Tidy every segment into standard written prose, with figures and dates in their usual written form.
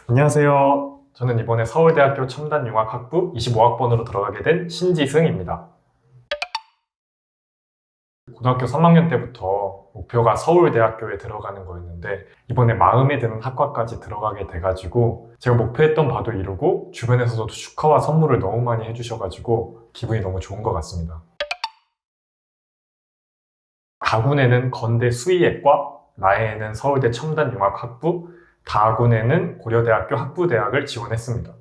안녕하세요. 저는 이번에 서울대학교 첨단융합학부 25학번으로 들어가게 된 신지승입니다. 고등학교 3학년 때부터 목표가 서울대학교에 들어가는 거였는데 이번에 마음에 드는 학과까지 들어가게 돼가지고 제가 목표했던 바도 이루고 주변에서도 축하와 선물을 너무 많이 해주셔가지고 기분이 너무 좋은 것 같습니다. 가군에는 건대 수의학과, 나해에는 서울대 첨단융합학부, 다군에는 고려대학교 학부대학을 지원했습니다.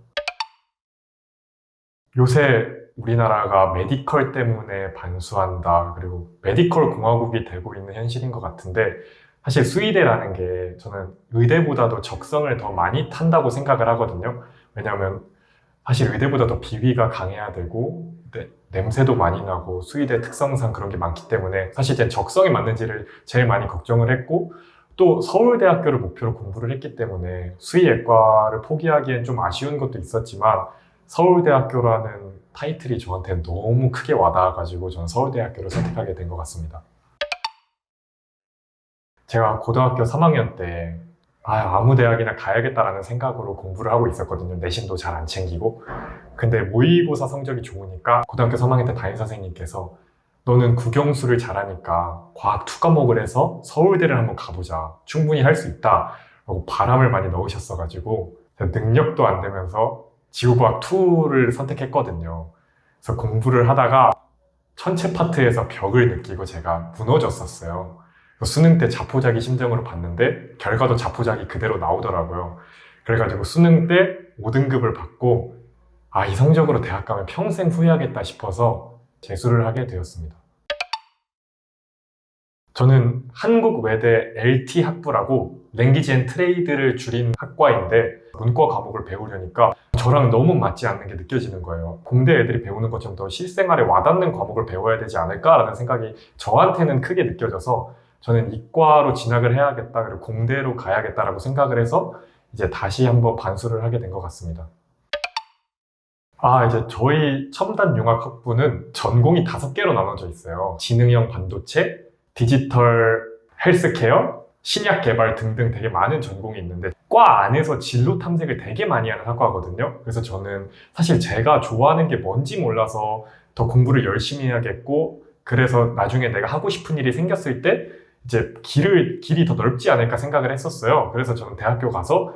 요새 우리나라가 메디컬 때문에 반수한다, 그리고 메디컬 공화국이 되고 있는 현실인 것 같은데 사실 수의대라는 게 저는 의대보다도 적성을 더 많이 탄다고 생각을 하거든요. 왜냐하면 사실 의대보다 더 비위가 강해야 되고 냄새도 많이 나고 수의대 특성상 그런 게 많기 때문에 사실 제 적성에 맞는지를 제일 많이 걱정을 했고 또 서울대학교를 목표로 공부를 했기 때문에 수의외과를 포기하기엔 좀 아쉬운 것도 있었지만 서울대학교라는 타이틀이 저한테 너무 크게 와닿아가지고 저는 서울대학교를 선택하게 된 것 같습니다. 제가 고등학교 3학년 때 아무 대학이나 가야겠다라는 생각으로 공부를 하고 있었거든요. 내신도 잘 안 챙기고. 근데 모의고사 성적이 좋으니까 고등학교 3학년 때 담임 선생님께서 너는 국영수를 잘하니까 과학 2 과목을 해서 서울대를 한번 가보자. 충분히 할 수 있다. 라고 바람을 많이 넣으셨어가지고 능력도 안 되면서 지구과학 2를 선택했거든요. 그래서 공부를 하다가 천체 파트에서 벽을 느끼고 제가 무너졌었어요. 수능 때 자포자기 심정으로 봤는데 결과도 자포자기 그대로 나오더라고요. 그래가지고 수능 때 5등급을 받고 이 성적으로 대학 가면 평생 후회하겠다 싶어서 재수를 하게 되었습니다. 저는 한국외대 LT 학부라고 랭귀지 앤 트레이드를 줄인 학과인데 문과 과목을 배우려니까 저랑 너무 맞지 않는 게 느껴지는 거예요. 공대 애들이 배우는 것처럼 더 실생활에 와닿는 과목을 배워야 되지 않을까라는 생각이 저한테는 크게 느껴져서 저는 이과로 진학을 해야겠다, 그리고 공대로 가야겠다라고 생각을 해서 이제 다시 한번 반수를 하게 된 것 같습니다. 이제 저희 첨단융합학부는 전공이 5개로 나눠져 있어요. 지능형 반도체, 디지털 헬스케어, 신약 개발 등등 되게 많은 전공이 있는데 과 안에서 진로 탐색을 되게 많이 하는 학과거든요. 그래서 저는 사실 제가 좋아하는 게 뭔지 몰라서 더 공부를 열심히 해야겠고 그래서 나중에 내가 하고 싶은 일이 생겼을 때 이제 길이 더 넓지 않을까 생각을 했었어요. 그래서 저는 대학교 가서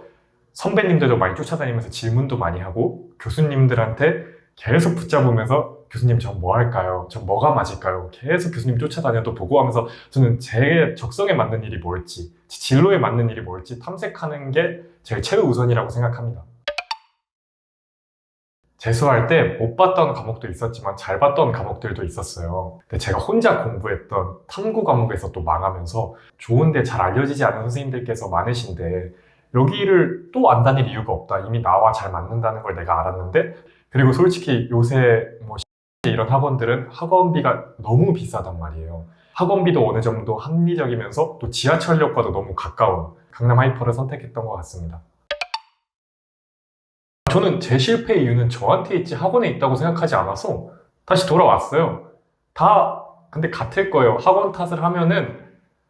선배님들도 많이 쫓아다니면서 질문도 많이 하고 교수님들한테 계속 붙잡으면서 교수님 저 뭐 할까요? 저 뭐가 맞을까요? 계속 교수님 쫓아다녀도 보고하면서 저는 제 적성에 맞는 일이 뭘지, 제 진로에 맞는 일이 뭘지 탐색하는 게 제일 최우선이라고 생각합니다. 재수할 때 못 봤던 과목도 있었지만 잘 봤던 과목들도 있었어요. 근데 제가 혼자 공부했던 탐구 과목에서 또 망하면서 좋은데 잘 알려지지 않은 선생님들께서 많으신데 여기를 또 안 다닐 이유가 없다. 이미 나와 잘 맞는다는 걸 내가 알았는데 그리고 솔직히 요새 이런 학원들은 학원비가 너무 비싸단 말이에요. 학원비도 어느 정도 합리적이면서 또 지하철역과도 너무 가까운 강남 하이퍼를 선택했던 것 같습니다. 저는 제 실패의 이유는 저한테 있지 학원에 있다고 생각하지 않아서 다시 돌아왔어요. 근데 같을 거예요. 학원 탓을 하면은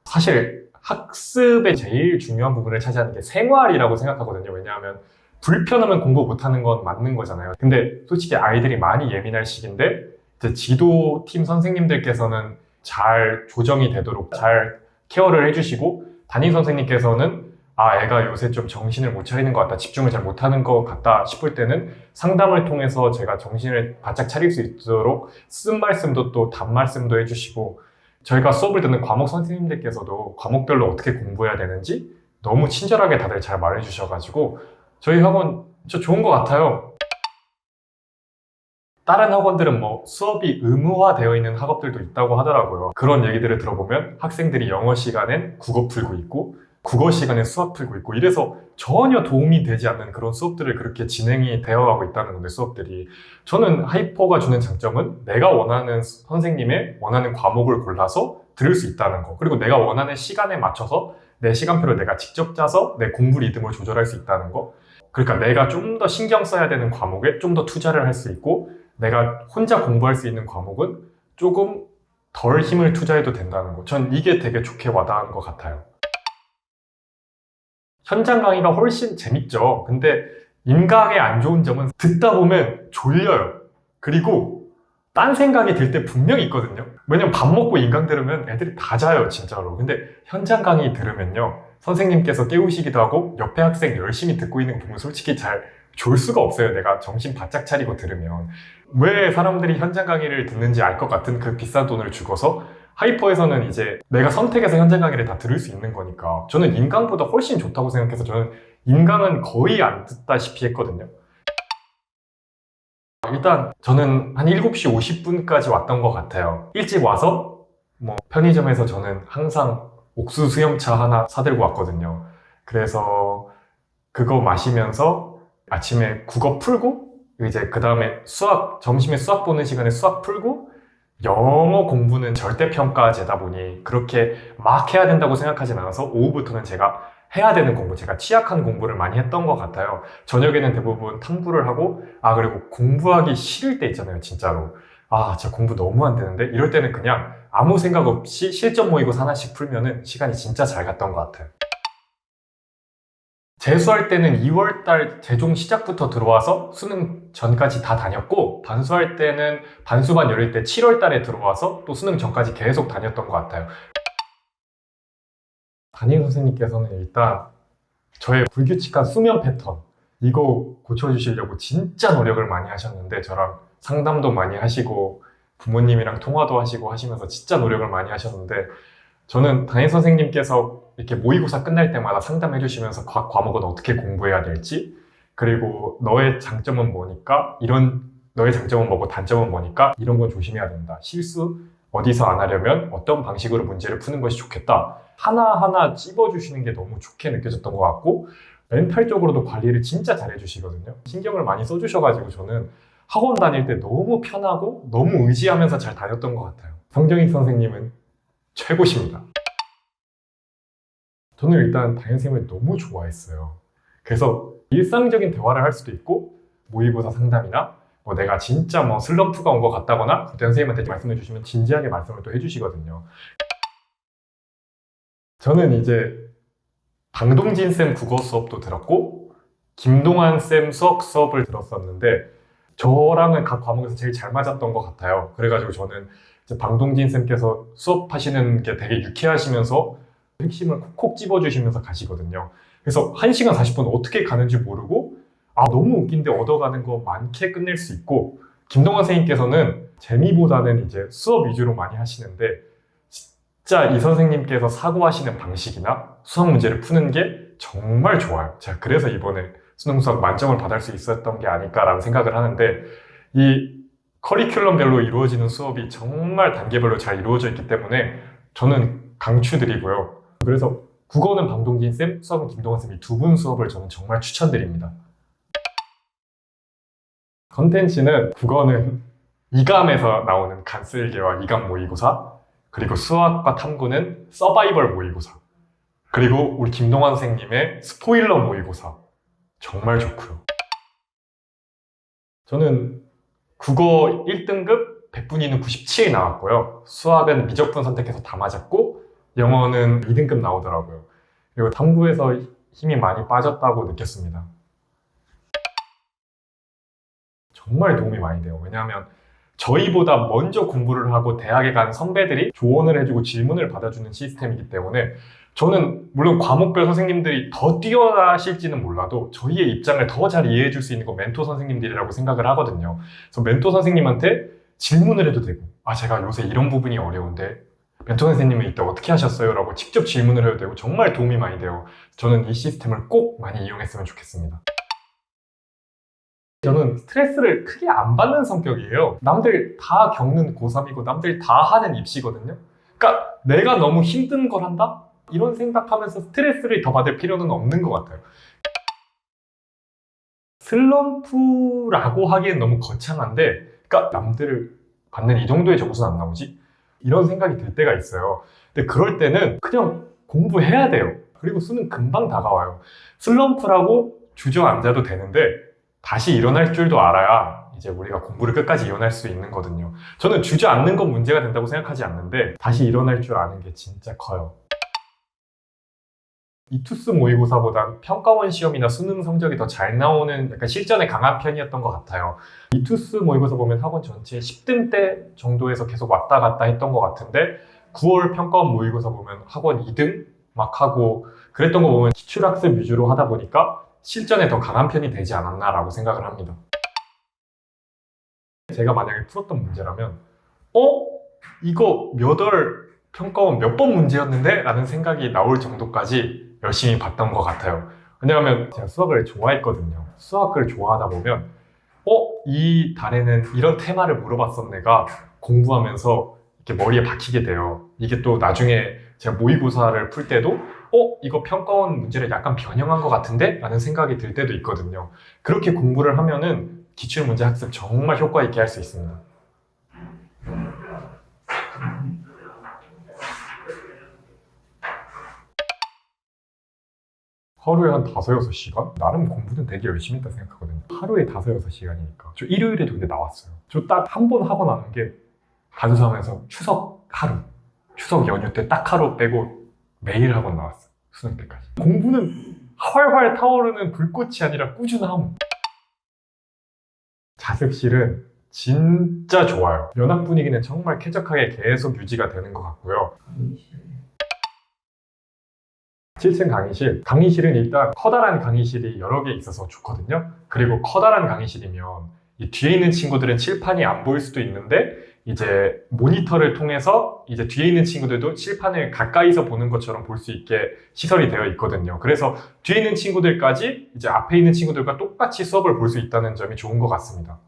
사실 학습의 제일 중요한 부분을 차지하는 게 생활이라고 생각하거든요. 왜냐하면 불편하면 공부 못하는 건 맞는 거잖아요. 근데 솔직히 아이들이 많이 예민할 시기인데 이제 지도팀 선생님들께서는 잘 조정이 되도록 잘 케어를 해주시고 담임 선생님께서는 애가 요새 좀 정신을 못 차리는 것 같다, 집중을 잘 못하는 것 같다 싶을 때는 상담을 통해서 제가 정신을 바짝 차릴 수 있도록 쓴 말씀도 또 단말씀도 해주시고 저희가 수업을 듣는 과목 선생님들께서도 과목별로 어떻게 공부해야 되는지 너무 친절하게 다들 잘 말해주셔가지고 저희 학원 진짜 좋은 것 같아요. 다른 학원들은 수업이 의무화되어 있는 학업들도 있다고 하더라고요. 그런 얘기들을 들어보면 학생들이 영어 시간엔 국어 풀고 있고 국어 시간에 수학 풀고 있고 이래서 전혀 도움이 되지 않는 그런 수업들을 그렇게 진행이 되어가고 있다는 건데 수업들이 저는 하이퍼가 주는 장점은 내가 원하는 선생님의 원하는 과목을 골라서 들을 수 있다는 거, 그리고 내가 원하는 시간에 맞춰서 내 시간표를 내가 직접 짜서 내 공부 리듬을 조절할 수 있다는 거, 그러니까 내가 좀 더 신경 써야 되는 과목에 좀 더 투자를 할 수 있고 내가 혼자 공부할 수 있는 과목은 조금 덜 힘을 투자해도 된다는 거, 전 이게 되게 좋게 와닿은 것 같아요. 현장 강의가 훨씬 재밌죠. 근데 인강의 안 좋은 점은 듣다 보면 졸려요. 그리고 딴 생각이 들 때 분명히 있거든요. 왜냐면 밥 먹고 인강 들으면 애들이 다 자요, 진짜로. 근데 현장 강의 들으면요, 선생님께서 깨우시기도 하고 옆에 학생 열심히 듣고 있는 거 보면 솔직히 잘 졸 수가 없어요. 내가 정신 바짝 차리고 들으면. 왜 사람들이 현장 강의를 듣는지 알 것 같은 그 비싼 돈을 주고서 하이퍼에서는 이제 내가 선택해서 현장 강의를 다 들을 수 있는 거니까 저는 인강보다 훨씬 좋다고 생각해서 저는 인강은 거의 안 듣다시피 했거든요. 일단 저는 한 7시 50분까지 왔던 것 같아요. 일찍 와서 뭐 편의점에서 저는 항상 옥수수 수염차 하나 사들고 왔거든요. 그래서 그거 마시면서 아침에 국어 풀고 이제 그 다음에 수학, 점심에 수학 보는 시간에 수학 풀고 영어 공부는 절대평가제다 보니 그렇게 막 해야 된다고 생각하진 않아서 오후부터는 제가 해야 되는 공부, 제가 취약한 공부를 많이 했던 것 같아요. 저녁에는 대부분 탐구를 하고, 그리고 공부하기 싫을 때 있잖아요, 진짜로. 진짜 공부 너무 안 되는데? 이럴 때는 그냥 아무 생각 없이 실전 모의고사 하나씩 풀면은 시간이 진짜 잘 갔던 것 같아요. 재수할 때는 2월달 재종 시작부터 들어와서 수능 전까지 다 다녔고, 반수할 때는 반수반 열릴 때 7월달에 들어와서 또 수능 전까지 계속 다녔던 것 같아요. 담임 선생님께서는 일단 저의 불규칙한 수면 패턴 이거 고쳐주시려고 진짜 노력을 많이 하셨는데, 저랑 상담도 많이 하시고 부모님이랑 통화도 하시고 하시면서 진짜 노력을 많이 하셨는데, 저는 담임 선생님께서 이렇게 모의고사 끝날 때마다 상담해 주시면서 각 과목은 어떻게 공부해야 될지, 그리고 너의 장점은 뭐니까 너의 장점은 뭐고 단점은 뭐니까 이런 건 조심해야 된다, 실수 어디서 안 하려면 어떤 방식으로 문제를 푸는 것이 좋겠다, 하나하나 찝어주시는 게 너무 좋게 느껴졌던 것 같고, 멘탈적으로도 관리를 진짜 잘 해주시거든요. 신경을 많이 써주셔가지고 저는 학원 다닐 때 너무 편하고 너무 의지하면서 잘 다녔던 것 같아요. 성경익 선생님은 최고십니다. 저는 일단 담임 선생님을 너무 좋아했어요. 그래서 일상적인 대화를 할 수도 있고, 모의고사 상담이나 뭐 내가 진짜 뭐 슬럼프가 온 것 같다거나 그때 선생님한테 말씀해 주시면 진지하게 말씀을 또 해주시거든요. 저는 이제 방동진 쌤 국어 수업도 들었고 김동환 쌤 수업을 들었었는데, 저랑은 각 과목에서 제일 잘 맞았던 것 같아요. 그래가지고 저는 이제 방동진 쌤께서 수업하시는 게 되게 유쾌하시면서 핵심을 콕콕 집어주시면서 가시거든요. 그래서 1시간 40분 어떻게 가는지 모르고 너무 웃긴데 얻어가는 거 많게 끝낼 수 있고, 김동환 선생님께서는 재미보다는 이제 수업 위주로 많이 하시는데 진짜 이 선생님께서 사고하시는 방식이나 수학 문제를 푸는 게 정말 좋아요. 제가 그래서 이번에 수능 수학 만점을 받을 수 있었던 게 아닐까라는 생각을 하는데, 이 커리큘럼별로 이루어지는 수업이 정말 단계별로 잘 이루어져 있기 때문에 저는 강추드리고요. 그래서 국어는 방동진 쌤, 수학은 김동환 쌤, 이 두 분 수업을 저는 정말 추천드립니다. 컨텐츠는 국어는 이감에서 나오는 간쓸개와 이감 모의고사, 그리고 수학과 탐구는 서바이벌 모의고사, 그리고 우리 김동환 선생님의 스포일러 모의고사 정말 좋고요. 저는 국어 1등급 100분위는 97 나왔고요. 수학은 미적분 선택해서 다 맞았고 영어는 2등급 나오더라고요. 그리고 탐구에서 힘이 많이 빠졌다고 느꼈습니다. 정말 도움이 많이 돼요. 왜냐하면 저희보다 먼저 공부를 하고 대학에 간 선배들이 조언을 해주고 질문을 받아주는 시스템이기 때문에, 저는 물론 과목별 선생님들이 더 뛰어나실지는 몰라도 저희의 입장을 더 잘 이해해 줄 수 있는 건 멘토 선생님들이라고 생각을 하거든요. 그래서 멘토 선생님한테 질문을 해도 되고, 제가 요새 이런 부분이 어려운데 멘토 선생님은 이때 어떻게 하셨어요? 라고 직접 질문을 해도 되고 정말 도움이 많이 돼요. 저는 이 시스템을 꼭 많이 이용했으면 좋겠습니다. 저는 스트레스를 크게 안 받는 성격이에요. 남들 다 겪는 고3이고 남들 다 하는 입시거든요. 그러니까 내가 너무 힘든 걸 한다? 이런 생각하면서 스트레스를 더 받을 필요는 없는 것 같아요. 슬럼프라고 하기엔 너무 거창한데, 그러니까 남들 받는 이 정도의 점수는 안 나오지? 이런 생각이 들 때가 있어요. 근데 그럴 때는 그냥 공부해야 돼요. 그리고 수능 금방 다가와요. 슬럼프라고 주저앉아도 되는데 다시 일어날 줄도 알아야 이제 우리가 공부를 끝까지 이어날 수 있는 거거든요. 저는 주저앉는 건 문제가 된다고 생각하지 않는데 다시 일어날 줄 아는 게 진짜 커요. 이투스 모의고사보단 평가원 시험이나 수능 성적이 더 잘 나오는 약간 실전에 강한 편이었던 것 같아요. 이투스 모의고사 보면 학원 전체 10등대 정도에서 계속 왔다 갔다 했던 것 같은데 9월 평가원 모의고사 보면 학원 2등 막 하고 그랬던 거 보면 기출학습 위주로 하다 보니까 실전에 더 강한 편이 되지 않았나라고 생각을 합니다. 제가 만약에 풀었던 문제라면 이거 몇 월 평가원 몇 번 문제였는데? 라는 생각이 나올 정도까지 열심히 봤던 것 같아요. 왜냐하면 제가 수학을 좋아했거든요. 수학을 좋아하다 보면 이 달에는 이런 테마를 물어봤었네가 공부하면서 이렇게 머리에 박히게 돼요. 이게 또 나중에 제가 모의고사를 풀 때도 이거 평가원 문제를 약간 변형한 것 같은데? 라는 생각이 들 때도 있거든요. 그렇게 공부를 하면은 기출문제 학습 정말 효과 있게 할 수 있습니다. 하루에 한 5-6시간? 나름 공부는 되게 열심히 했다 생각하거든요. 하루에 5-6시간이니까. 저 일요일에도 근데 나왔어요. 저 딱 한 번 하고 나는 게 간수하면서 추석 하루, 추석 연휴 때 딱 하루 빼고 매일 학원 나왔어요. 수능 때까지. 공부는 활활 타오르는 불꽃이 아니라 꾸준함. 자습실은 진짜 좋아요. 연학 분위기는 정말 쾌적하게 계속 유지가 되는 것 같고요. 7층 강의실. 강의실은 일단 커다란 강의실이 여러 개 있어서 좋거든요. 그리고 커다란 강의실이면 이 뒤에 있는 친구들은 칠판이 안 보일 수도 있는데 이제 모니터를 통해서 이제 뒤에 있는 친구들도 칠판을 가까이서 보는 것처럼 볼 수 있게 시설이 되어 있거든요. 그래서 뒤에 있는 친구들까지 이제 앞에 있는 친구들과 똑같이 수업을 볼 수 있다는 점이 좋은 것 같습니다.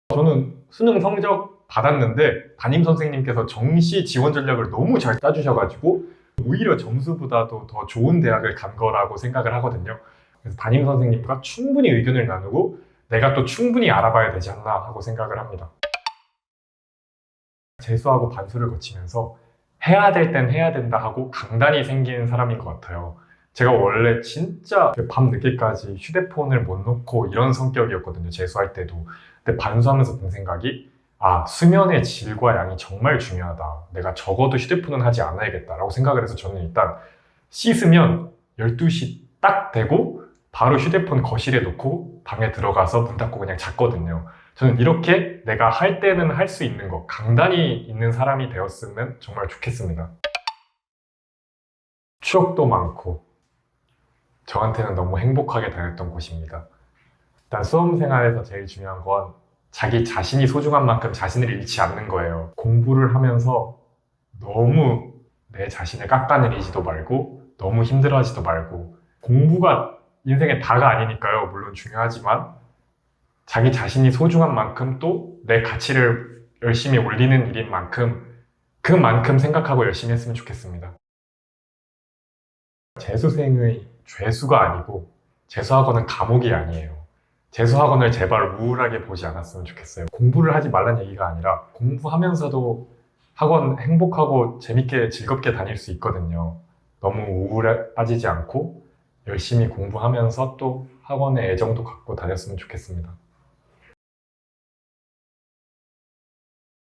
저는 수능 성적 받았는데 담임 선생님께서 정시 지원 전략을 너무 잘 짜주셔가지고 오히려 점수보다도 더 좋은 대학을 간 거라고 생각을 하거든요. 그래서 담임 선생님과 충분히 의견을 나누고 내가 또 충분히 알아봐야 되지 않나 하고 생각을 합니다. 재수하고 반수를 거치면서 해야 될 땐 해야 된다 하고 강단이 생긴 사람인 것 같아요. 제가 원래 진짜 밤 늦게까지 휴대폰을 못 놓고 이런 성격이었거든요. 재수할 때도. 근데 반수하면서 든 생각이 수면의 질과 양이 정말 중요하다. 내가 적어도 휴대폰은 하지 않아야겠다라고 생각을 해서 저는 일단 씻으면 12시 딱 되고 바로 휴대폰 거실에 놓고 방에 들어가서 문 닫고 그냥 잤거든요. 저는 이렇게 내가 할 때는 할 수 있는 거, 강단이 있는 사람이 되었으면 정말 좋겠습니다. 추억도 많고 저한테는 너무 행복하게 다녔던 곳입니다. 일단 수험생활에서 제일 중요한 건 자기 자신이 소중한 만큼 자신을 잃지 않는 거예요. 공부를 하면서 너무 내 자신을 깎아내리지도 말고 너무 힘들어하지도 말고 공부가 인생의 다가 아니니까요. 물론 중요하지만 자기 자신이 소중한 만큼 또 내 가치를 열심히 올리는 일인 만큼 그만큼 생각하고 열심히 했으면 좋겠습니다. 재수생의 죄수가 아니고 재수학원은 감옥이 아니에요. 재수학원을 제발 우울하게 보지 않았으면 좋겠어요. 공부를 하지 말란 얘기가 아니라 공부하면서도 학원 행복하고 재밌게 즐겁게 다닐 수 있거든요. 너무 우울에 빠지지 않고 열심히 공부하면서 또 학원에 애정도 갖고 다녔으면 좋겠습니다.